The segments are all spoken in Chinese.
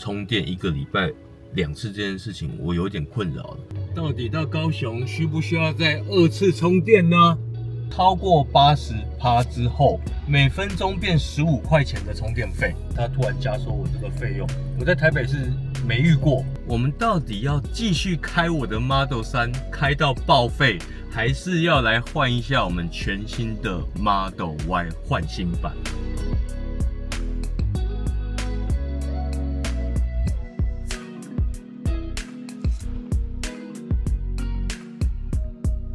充电1个礼拜2次这件事情，我有点困扰了。到底到高雄需不需要再2次充电呢？超过80%之后，每分钟变15块钱的充电费，他突然加收我这个费用，我在台北市没遇过。我们到底要继续开我的 Model 3开到报废，还是要来换一下我们全新的 Model Y 换新版？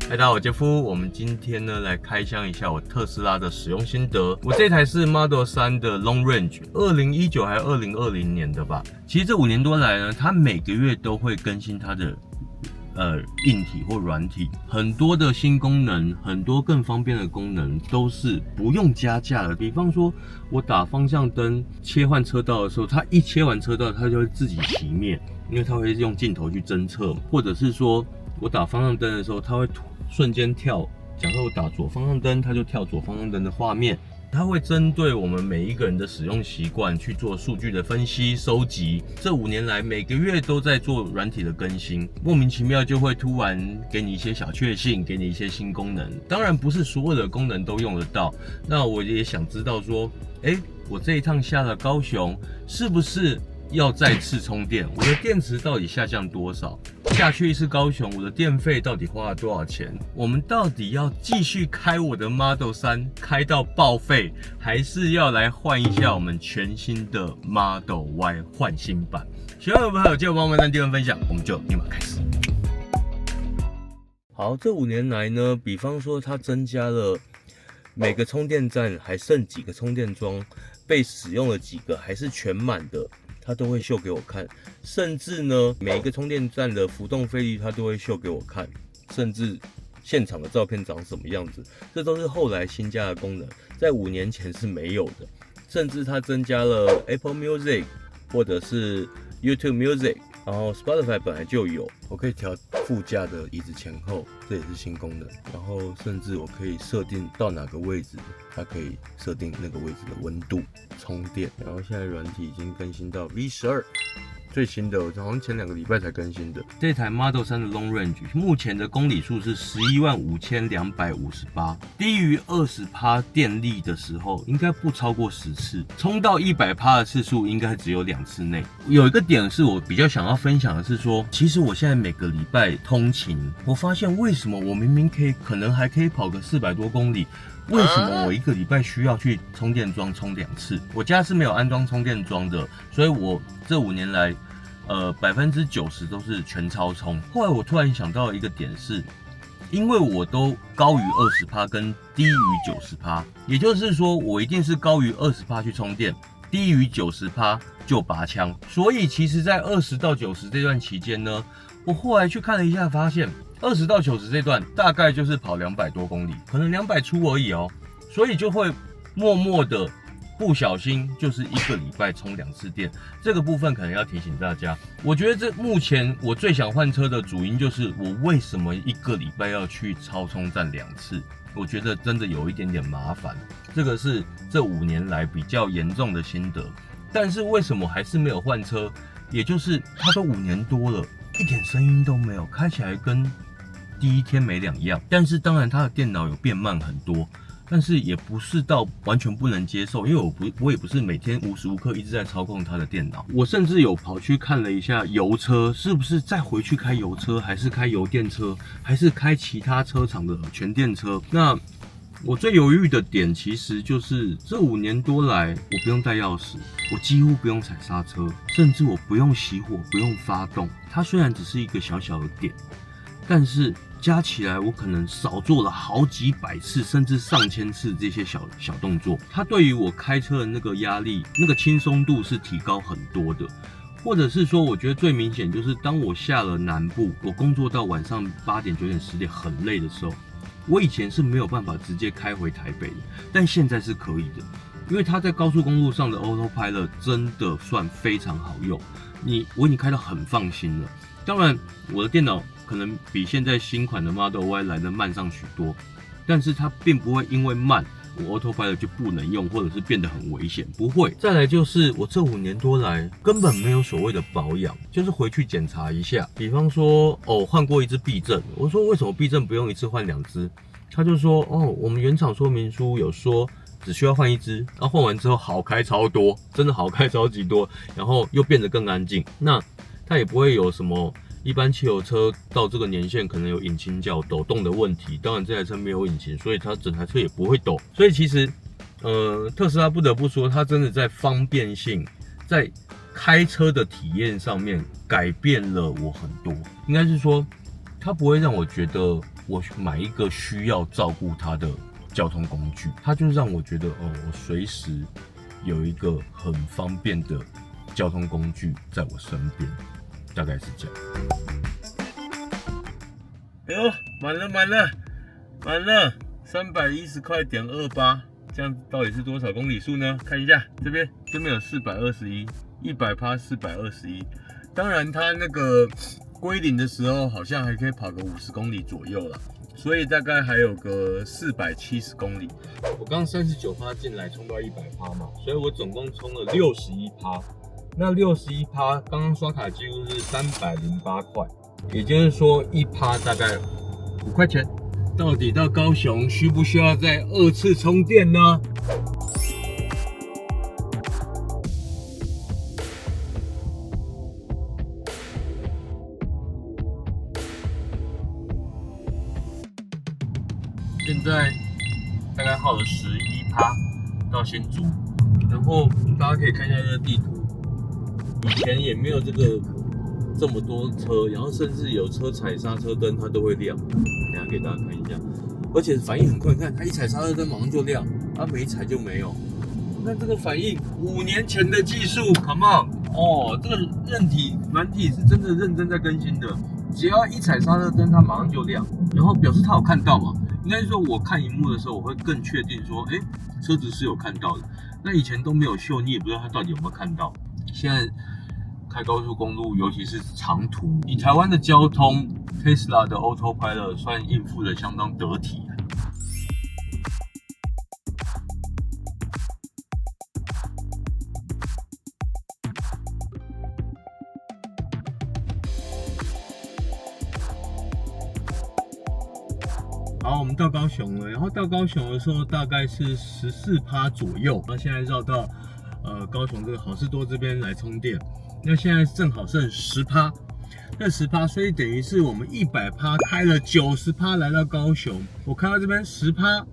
嗨，大家好，我杰夫。我们今天呢来开箱一下我特斯拉的使用心得。我这台是 Model 3的 Long Range，2019还是2020年的吧。其实这5年多来呢，它每个月都会更新它的硬体或软体，很多的新功能，很多更方便的功能都是不用加价的。比方说，我打方向灯切换车道的时候，它一切完车道，它就会自己熄灭，因为它会用镜头去侦测，或者是说我打方向灯的时候，它会瞬间跳，假设我打左方向灯，它就跳左方向灯的画面。它会针对我们每一个人的使用习惯去做数据的分析、收集。这5年来，每个月都在做软体的更新，莫名其妙就会突然给你一些小确幸，给你一些新功能。当然不是所有的功能都用得到。那我也想知道说，我这一趟下了高雄，是不是要再次充电？我的电池到底下降多少？下去一次高雄，我的电费到底花了多少钱？我们到底要继续开我的 Model 3开到报废，还是要来换一下我们全新的 Model Y 换新版？喜欢我们还有记得帮我们按订阅分享，我们就立马开始。好，这5年来呢，比方说它增加了每个充电站还剩几个充电桩，被使用了几个还是全满的，它都会秀给我看，甚至呢，每一个充电站的浮动费率它都会秀给我看，甚至现场的照片长什么样子，这都是后来新加的功能，在5年前是没有的。甚至它增加了 Apple Music 或者是 YouTube Music， 然后 Spotify 本来就有，我可以调副驾的椅子前后，这也是新功能。然后甚至我可以设定到哪个位置，它可以设定那个位置的温度、充电。然后现在软体已经更新到 V12， 最新的，好像前2个礼拜才更新的。这台 Model 3的 Long Range 目前的公里数是115258，低于20%电力的时候，应该不超过10次，充到100%的次数应该只有2次内。有一个点是我比较想要分享的是说，其实我现在每个礼拜通勤，我发现为什么我明明可能还可以跑个400多公里。为什么我1个礼拜需要去充电桩充2次？我家是没有安装充电桩的，所以我这5年来，90%都是全超充。后来我突然想到一个点是，因为我都高于20%跟低于90%，也就是说我一定是高于20%去充电，低于90%就拔枪。所以其实在20到90这段期间呢，我后来去看了一下，发现20到90这段大概就是跑200多公里，可能200出而已哦，所以就会默默的不小心就是1个礼拜充2次电，这个部分可能要提醒大家。我觉得这目前我最想换车的主因就是我为什么1个礼拜要去超充站2次，我觉得真的有一点点麻烦，这个是这5年来比较严重的心得。但是为什么还是没有换车？也就是它都5年多了，一点声音都没有，开起来跟第一天没两样。但是当然它的电脑有变慢很多，但是也不是到完全不能接受，因为我也不是每天无时无刻一直在操控它的电脑。我甚至有跑去看了一下油车，是不是再回去开油车，还是开油电车，还是开其他车厂的全电车？那我最犹豫的点其实就是这5年多来，我不用带钥匙，我几乎不用踩刹车，甚至我不用熄火，不用发动。它虽然只是一个小小的点，但是加起来我可能少做了好几百次，甚至上千次这些小动作。它对于我开车的那个压力、那个轻松度是提高很多的。或者是说，我觉得最明显就是当我下了南部，我工作到晚上8点、9点、10点很累的时候，我以前是没有办法直接开回台北的，但现在是可以的，因为它在高速公路上的 Autopilot 真的算非常好用，我已经开到很放心了。当然，我的电脑可能比现在新款的 Model Y 来的慢上许多，但是它并不会因为慢我 Autopilot 就不能用，或者是变得很危险，不会。再来就是我这5年多来根本没有所谓的保养，就是回去检查一下，比方说换过一支避震，我说为什么避震不用一次换2支？他就说我们原厂说明书有说只需要换1支，然后换完之后好开超多，真的好开超级多，然后又变得更安静。那它也不会有什么一般汽油车到这个年限可能有引擎角抖动的问题，当然这台车没有引擎，所以它整台车也不会抖。所以其实特斯拉不得不说，它真的在方便性，在开车的体验上面改变了我很多。应该是说，它不会让我觉得我买一个需要照顾它的交通工具，它就让我觉得我随时有一个很方便的交通工具在我身边，大概是这样。哎呦，满了，310块点28，这样到底是多少公里数呢？看一下这边有421，100%421。当然它那个归零的时候好像还可以跑个50公里左右啦，所以大概还有个470公里。我刚39%进来冲到100%嘛，所以我总共冲了61%。那61%刚刚刷卡记录是308块，也就是说1%大概5块钱。到底到高雄需不需要再2次充电呢？现在大概耗了11%到新竹，然后大家可以看一下这个地图，以前也没有这么多车，然后甚至有车踩刹车灯它都会亮，等一下给大家看一下，而且反应很快，看它一踩刹车灯马上就亮，它没踩就没有。那这个反应5年前的技术 ，come on， 这个软体是真的认真在更新的，只要一踩刹车灯它马上就亮，然后表示它有看到嘛。应该是说我看荧幕的时候，我会更确定说，车子是有看到的。那以前都没有秀，你也不知道它到底有没有看到。现在开高速公路，尤其是长途，以台湾的交通 ，Tesla 的 Autopilot 算应付的相当得体。好，我们到高雄了，然后到高雄的时候大概是14%左右，那现在绕到高雄这个好事多这边来充电，那现在正好剩10%，那10%，所以等于是我们100%开了90%来到高雄，我开到这边10%，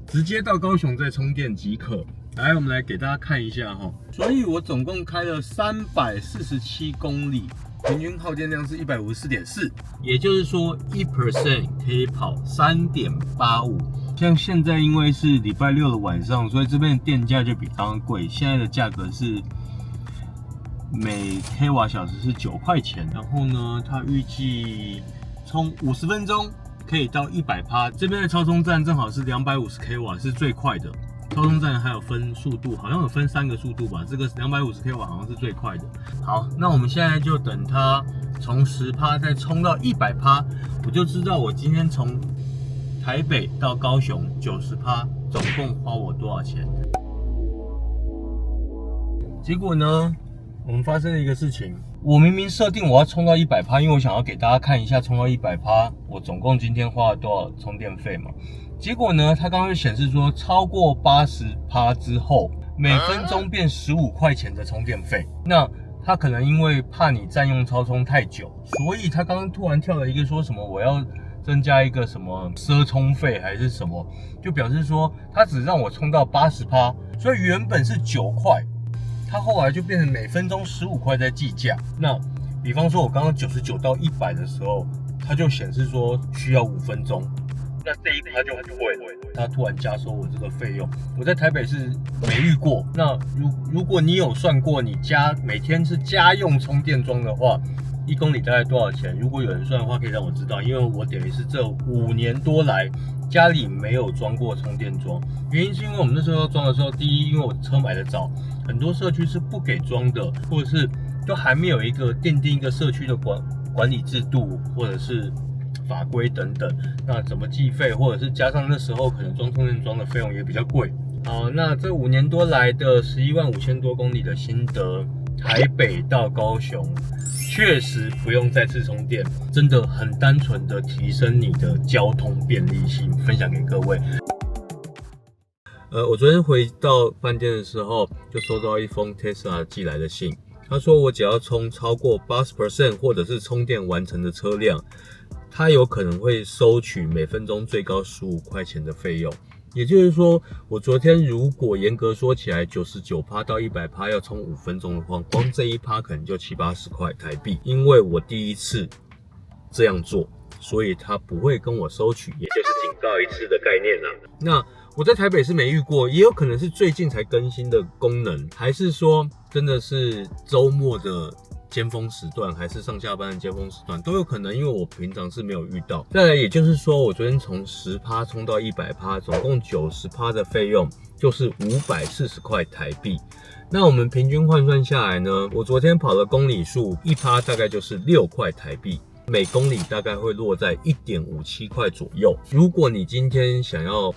直接到高雄再充电即可。来，我们来给大家看一下哈，所以我总共开了347公里。平均耗电量是154.4，也就是说1% 可以跑3.85。像现在因为是礼拜六的晚上，所以这边的电价就比刚刚贵。现在的价格是每 kWh 是9块钱，然后呢，它预计充50分钟可以到100%。这边的超充站正好是250 kW， 是最快的。超充站还有分速度，好像有分3个速度吧，这个250 kW 好像是最快的。好，那我们现在就等它从10%再冲到100%，我就知道我今天从台北到高雄90%总共花我多少钱。结果呢，我们发生了一个事情，我明明设定我要冲到100%，因为我想要给大家看一下冲到100%，我总共今天花了多少充电费嘛。结果呢，它刚刚就显示说，超过80%之后，每分钟变15块钱的充电费。那它可能因为怕你占用超充太久，所以它刚刚突然跳了一个说什么我要增加一个什么奢充费还是什么，就表示说它只让我充到80%，所以原本是9块，它后来就变成每分钟15块在计价。那比方说我刚刚99到100的时候，它就显示说需要5分钟。那这一趴就很贵，他突然加收我这个费用，我在台北是没遇过。那如果你有算过，你每天是家用充电桩的话，1公里大概多少钱？如果有人算的话，可以让我知道，因为我等于是这5年多来家里没有装过充电桩，原因是因为我们那时候要装的时候，第一，因为我车买的早，很多社区是不给装的，或者是就还没有一个奠定一个社区的管理制度，或者是法规等等，那怎么计费，或者是加上那时候可能装充电桩的费用也比较贵。好，那这5年多来的115000多公里的心得，台北到高雄确实不用再次充电，真的很单纯的提升你的交通便利性，分享给各位。我昨天回到饭店的时候，就收到一封 Tesla 寄来的信，他说我只要充超过 80% 或者是充电完成的车辆，他有可能会收取每分钟最高15块钱的费用。也就是说，我昨天如果严格说起来，99%到100%要充5分钟的话，光这一趴可能就70-80块台币。因为我第一次这样做，所以他不会跟我收取，也就是警告一次的概念啦。那我在台北是没遇过，也有可能是最近才更新的功能，还是说真的是周末的尖峰时段，还是上下班的尖峰时段都有可能，因为我平常是没有遇到。再来，也就是说，我昨天从10%充到100%，总共90%的费用就是540块台币。那我们平均换算下来呢，我昨天跑的公里数1%大概就是6块台币，每公里大概会落在1.57块左右。如果你今天想要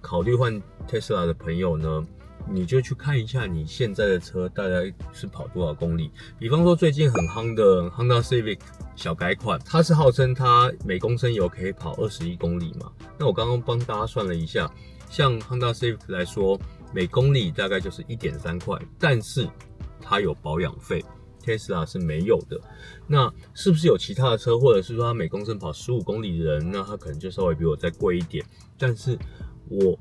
考虑换 Tesla 的朋友呢，你就去看一下你现在的车大概是跑多少公里。比方说最近很夯的 Honda Civic 小改款，它是号称它每公升油可以跑21公里嘛。那我刚刚帮大家算了一下，像 Honda Civic 来说，每公里大概就是1.3块，但是它有保养费。Tesla 是没有的。那是不是有其他的车，或者是说它每公升跑15公里的人，那它可能就稍微比我再贵一点。但是我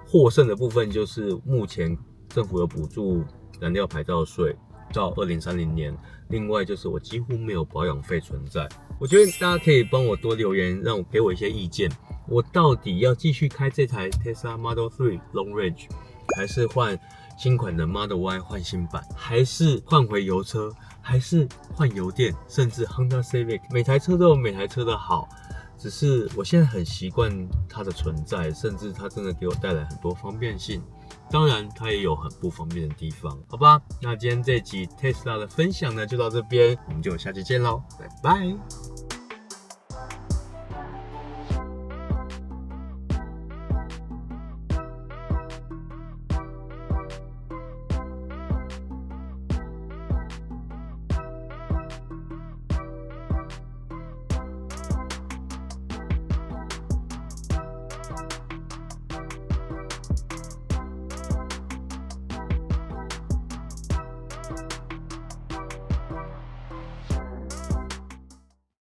获胜的部分就是目前政府有补助燃料牌照税到2030年，另外就是我几乎没有保养费存在。我觉得大家可以帮我多留言，给我一些意见，我到底要继续开这台 Tesla Model 3 Long Range， 还是换新款的 Model Y 换新版，还是换回油车，还是换油电，甚至 Honda Civic， 每台车都有每台车的好，只是我现在很习惯它的存在，甚至它真的给我带来很多方便性，当然它也有很不方便的地方，好吧？那今天这集 Tesla 的分享呢就到这边，我们就下期见咯，拜拜。